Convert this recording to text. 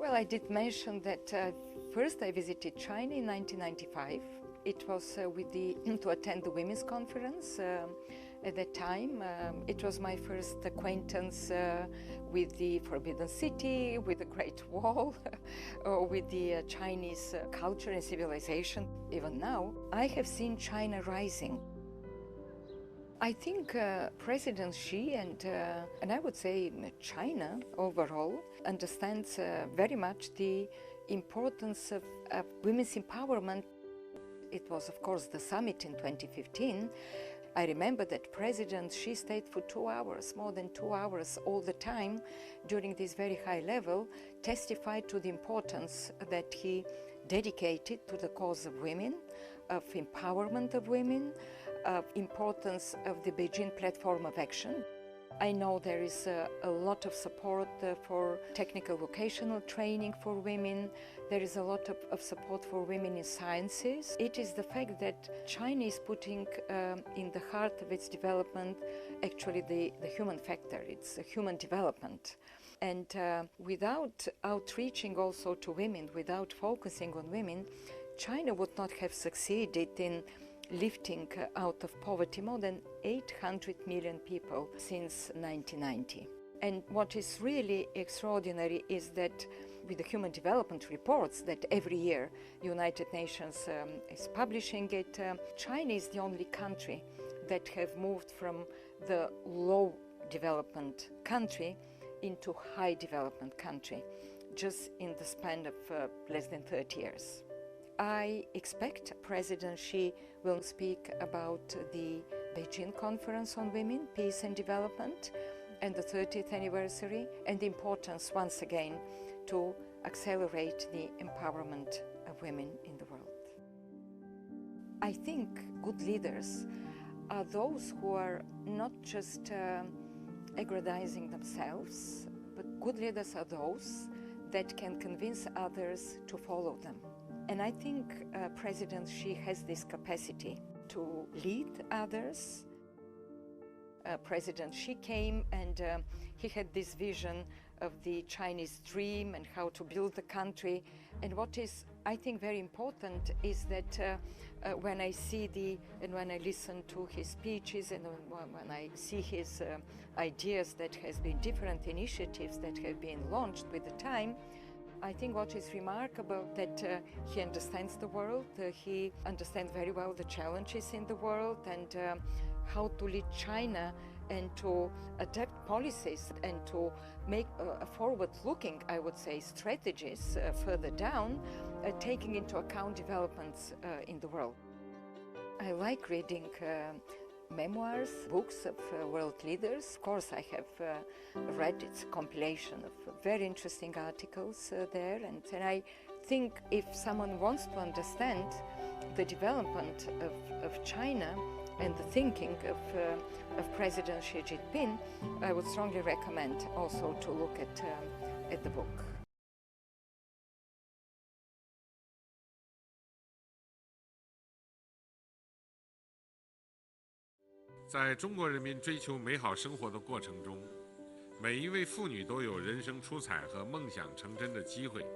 Well, I did mention that first I visited China in 1995. It was to attend the Women's Conference. At that time, it was my first acquaintance with the Forbidden City, with the Great Wall, or with the Chinese culture and civilization. Even now, I have seen China rising. I think President Xi and I would say China overall understands very much the importance of women's empowerment. It was, of course, the summit in 2015. I remember that President Xi stayed for 2 hours, more than 2 hours all the time during this very high level, testified to the importance that he dedicated to the cause of women, of empowerment of women, of importance of the Beijing Platform of Action. I know there is a lot of support for technical vocational training for women. There is a lot of support for women in sciences. It is the fact that China is putting in the heart of its development actually the human factor. It's a human development. And without outreaching also to women, without focusing on women, China would not have succeeded in lifting out of poverty more than 800 million people since 1990. And what is really extraordinary is that with the human development reports that every year United Nations is publishing it, China is the only country that have moved from the low development country into high development country, just in the span of less than 30 years. I expect President Xi will speak about the Beijing Conference on Women, Peace and Development, and the 30th anniversary, and the importance, once again, to accelerate the empowerment of women in the world. I think good leaders are those who are not just aggrandizing themselves, but good leaders are those that can convince others to follow them. And I think President Xi has this capacity to lead others. President Xi came and he had this vision of the Chinese dream and how to build the country. And what is, I think, very important is that when I see and when I listen to his speeches and when I see his ideas that has been different initiatives that have been launched with the time, I think what is remarkable that he understands the world, he understands very well the challenges in the world and how to lead China and to adapt policies and to make a forward-looking, I would say, strategies further down, taking into account developments in the world. I like reading memoirs, books of world leaders. Of course, I have read its compilation of very interesting articles there, and I think if someone wants to understand the development of China and the thinking of President Xi Jinping, I would strongly recommend also to look at the book. 在中国人民追求美好生活的过程中，每一位妇女都有人生出彩和梦想成真的机会。